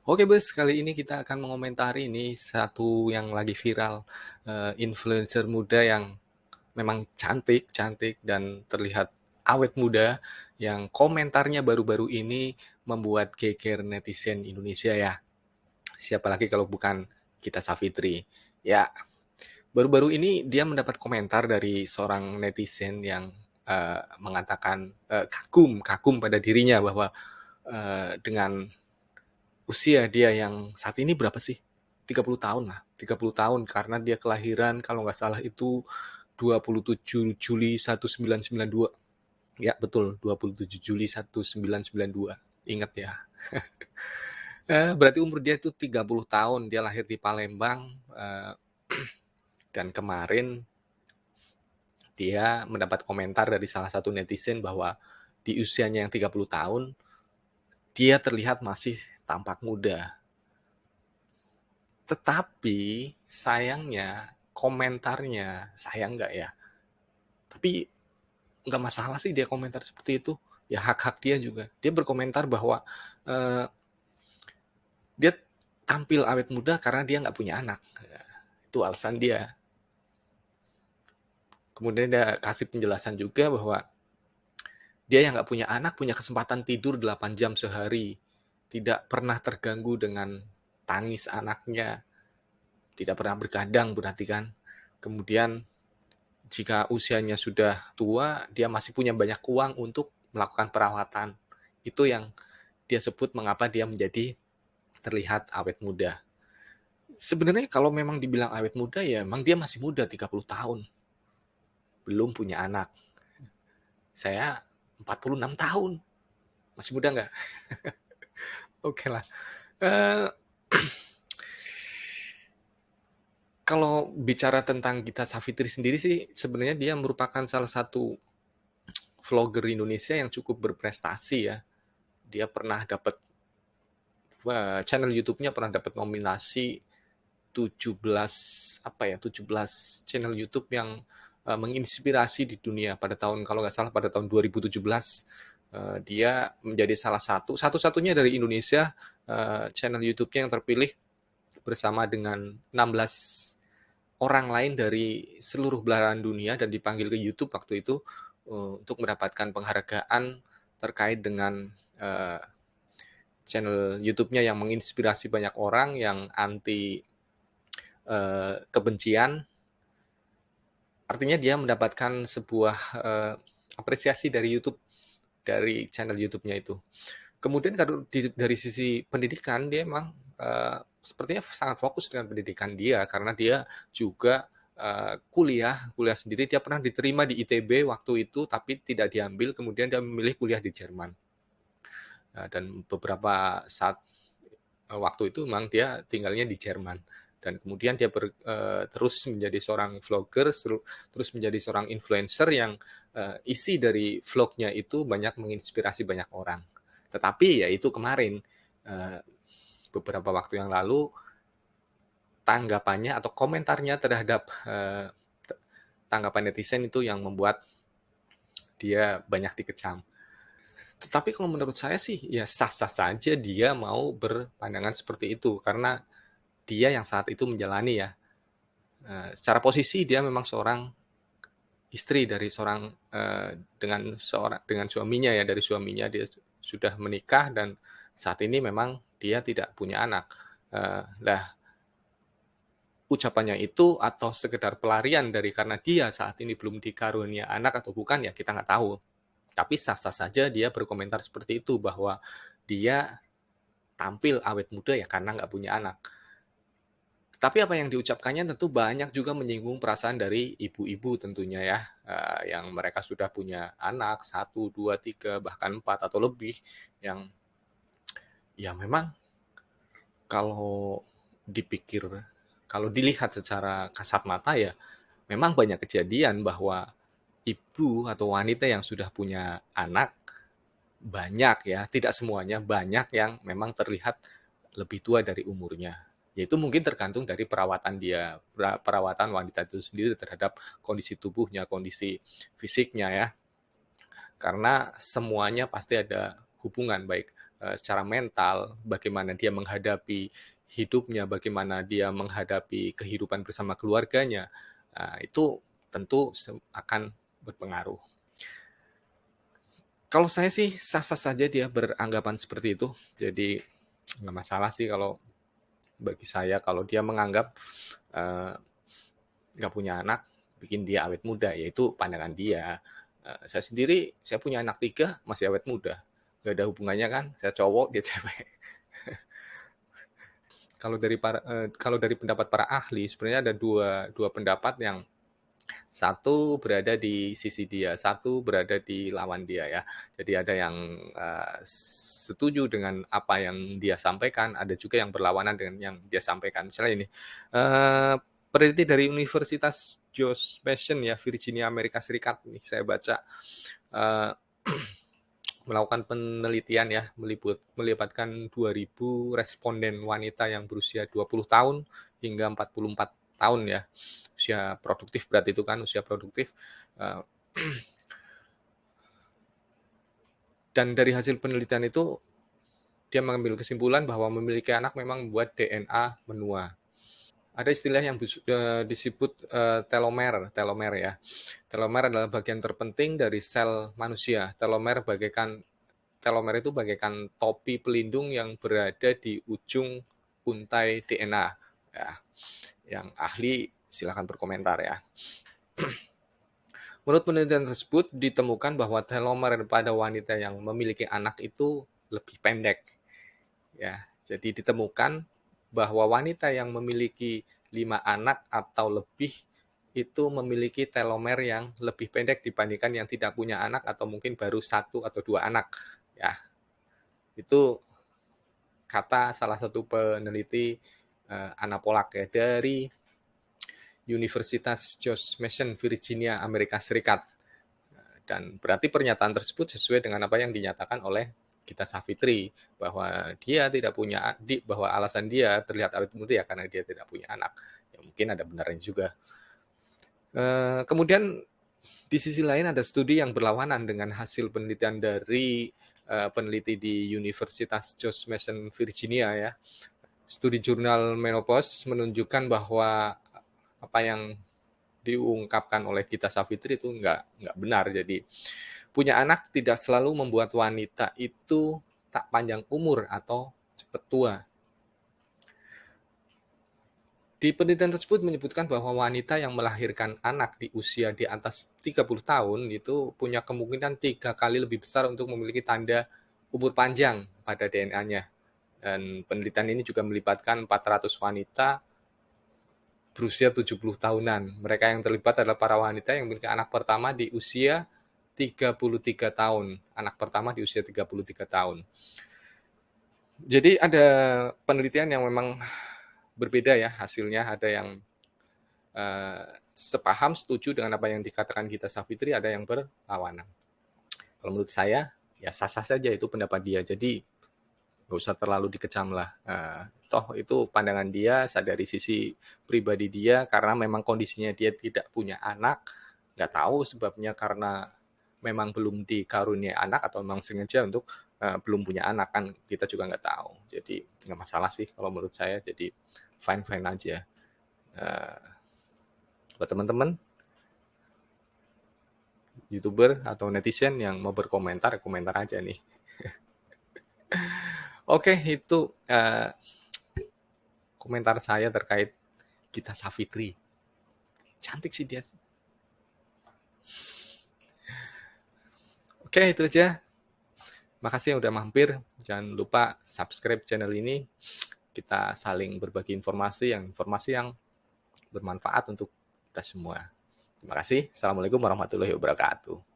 Oke Bos, kali ini kita akan mengomentari ini satu yang lagi viral, influencer muda yang memang cantik cantik dan terlihat awet muda, yang komentarnya baru-baru ini membuat geger netizen Indonesia ya. Siapa lagi kalau bukan Gita Savitri. Ya, baru-baru ini dia mendapat komentar dari seorang netizen yang, mengatakan, kagum kagum pada dirinya bahwa, dengan usia dia yang saat ini berapa sih? 30 tahun lah, 30 tahun karena dia kelahiran kalau nggak salah itu 27 Juli 1992. Ya betul, 27 Juli 1992. Ingat ya. Berarti umur dia itu 30 tahun, dia lahir di Palembang, dan kemarin dia mendapat komentar dari salah satu netizen bahwa di usianya yang 30 tahun, dia terlihat masih tampak muda. Tetapi sayangnya komentarnya, sayang nggak ya? Tapi nggak masalah sih dia komentar seperti itu. Ya hak-hak dia juga. Dia berkomentar bahwa eh, dia tampil awet muda karena dia nggak punya anak. Ya, itu alasan dia. Kemudian dia kasih penjelasan juga bahwa dia yang nggak punya anak punya kesempatan tidur 8 jam sehari. Tidak pernah terganggu dengan tangis anaknya. Tidak pernah bergadang berarti kan. Kemudian jika usianya sudah tua, dia masih punya banyak uang untuk melakukan perawatan. Itu yang dia sebut mengapa dia menjadi terlihat awet muda. Sebenarnya kalau memang dibilang awet muda ya memang dia masih muda 30 tahun. Belum punya anak. Saya 46 tahun. Masih muda nggak? Oke lah. Eh, kalau bicara tentang Gita Savitri sendiri sih sebenarnya dia merupakan salah satu vlogger Indonesia yang cukup berprestasi ya. Dia pernah dapat channel YouTube-nya pernah dapat nominasi 17 apa ya 17 channel YouTube yang menginspirasi di dunia pada tahun kalau nggak salah pada tahun 2017 dia menjadi salah satu-satunya dari Indonesia channel YouTube-nya yang terpilih bersama dengan 16 orang lain dari seluruh belahan dunia dan dipanggil ke YouTube waktu itu untuk mendapatkan penghargaan terkait dengan uh, channel YouTube-nya yang menginspirasi banyak orang yang anti kebencian. Artinya dia mendapatkan sebuah apresiasi dari YouTube, dari channel YouTube-nya itu. Kemudian kalau dari sisi pendidikan dia memang sepertinya sangat fokus dengan pendidikan dia karena dia juga kuliah sendiri. Dia pernah diterima di ITB waktu itu tapi tidak diambil. Kemudian dia memilih kuliah di Jerman. Dan beberapa saat waktu itu memang dia tinggalnya di Jerman dan kemudian dia terus menjadi seorang vlogger, terus menjadi seorang influencer yang isi dari vlognya itu banyak menginspirasi banyak orang. Tetapi ya itu kemarin uh, beberapa waktu yang lalu tanggapannya atau komentarnya terhadap tanggapan netizen itu yang membuat dia banyak dikecam. Tetapi kalau menurut saya sih ya sah-sah saja dia mau berpandangan seperti itu karena dia yang saat itu menjalani ya. Secara posisi dia memang seorang istri dari seorang dengan suaminya ya dari suaminya dia sudah menikah dan saat ini memang dia tidak punya anak. Nah ucapannya itu atau sekedar pelarian dari karena dia saat ini belum dikarunia anak atau bukan ya kita nggak tahu. Tapi sah-sah saja dia berkomentar seperti itu bahwa dia tampil awet muda ya karena nggak punya anak. Tapi apa yang diucapkannya tentu banyak juga menyinggung perasaan dari ibu-ibu tentunya ya, yang mereka sudah punya anak satu 2 3 bahkan 4 atau lebih, yang ya memang kalau dipikir kalau dilihat secara kasat mata ya memang banyak kejadian bahwa ibu atau wanita yang sudah punya anak banyak ya, tidak semuanya, banyak yang memang terlihat lebih tua dari umurnya. Yaitu mungkin tergantung dari perawatan dia, perawatan wanita itu sendiri terhadap kondisi tubuhnya, kondisi fisiknya ya. Karena semuanya pasti ada hubungan baik secara mental, bagaimana dia menghadapi hidupnya, bagaimana dia menghadapi kehidupan bersama keluarganya, itu tentu akan berpengaruh. Kalau saya sih sah-sah saja dia beranggapan seperti itu, jadi nggak masalah sih kalau bagi saya kalau dia menganggap nggak punya anak bikin dia awet muda, yaitu pandangan dia. Saya sendiri, saya punya anak 3 masih awet muda, nggak ada hubungannya kan, saya cowok dia cewek. Kalau dari pendapat para ahli sebenarnya ada dua pendapat yang satu berada di sisi dia, satu berada di lawan dia ya. Jadi ada yang setuju dengan apa yang dia sampaikan, ada juga yang berlawanan dengan yang dia sampaikan. Misalnya ini, peneliti dari Universitas George Mason ya, Virginia, Amerika Serikat, ini saya baca, melakukan penelitian ya, melibatkan 2.000 responden wanita yang berusia 20 tahun hingga 44 tahun ya. Usia produktif berarti itu kan, usia produktif. Dan dari hasil penelitian itu, dia mengambil kesimpulan bahwa memiliki anak memang membuat DNA menua. Ada istilah yang disebut telomer ya. Telomer adalah bagian terpenting dari sel manusia. Telomer itu bagaikan topi pelindung yang berada di ujung untai DNA. Ya, yang ahli silakan berkomentar ya. Menurut penelitian tersebut ditemukan bahwa telomer pada wanita yang memiliki anak itu lebih pendek. Ya, jadi ditemukan bahwa wanita yang memiliki 5 anak atau lebih itu memiliki telomer yang lebih pendek dibandingkan yang tidak punya anak atau mungkin baru 1 atau 2 anak. Ya, itu kata salah satu peneliti Anna Polak ya dari Universitas George Mason, Virginia, Amerika Serikat. Dan berarti pernyataan tersebut sesuai dengan apa yang dinyatakan oleh Gita Savitri bahwa dia tidak punya adik, bahwa alasan dia terlihat awet muda ya karena dia tidak punya anak. Ya mungkin ada benarnya juga. Kemudian di sisi lain ada studi yang berlawanan dengan hasil penelitian dari peneliti di Universitas George Mason, Virginia ya. Studi jurnal Menopause menunjukkan bahwa apa yang diungkapkan oleh Gita Savitri itu nggak benar. Jadi punya anak tidak selalu membuat wanita itu tak panjang umur atau cepat tua. Di penelitian tersebut menyebutkan bahwa wanita yang melahirkan anak di usia di atas 30 tahun itu punya kemungkinan 3 kali lebih besar untuk memiliki tanda umur panjang pada DNA-nya. Dan penelitian ini juga melibatkan 400 wanita berusia 70 tahunan. Mereka yang terlibat adalah para wanita yang memiliki anak pertama di usia 33 tahun. Anak pertama di usia 33 tahun. Jadi ada penelitian yang memang berbeda ya hasilnya. Ada yang sepaham, setuju dengan apa yang dikatakan Gita Savitri, ada yang berlawanan. Kalau menurut saya, ya sah-sah saja itu pendapat dia. Jadi nggak usah terlalu dikecam lah. Toh itu pandangan dia, dari sisi pribadi dia, karena memang kondisinya dia tidak punya anak, nggak tahu sebabnya karena memang belum dikaruniai anak atau memang sengaja untuk belum punya anak kan kita juga nggak tahu. Jadi nggak masalah sih kalau menurut saya. Jadi fine-fine aja. Buat teman-teman YouTuber atau netizen yang mau berkomentar, komentar aja nih. Oke, itu komentar saya terkait Gita Savitri. Cantik sih dia. Oke, itu aja. Makasih yang udah mampir. Jangan lupa subscribe channel ini. Kita saling berbagi informasi yang bermanfaat untuk kita semua. Terima kasih. Assalamualaikum warahmatullahi wabarakatuh.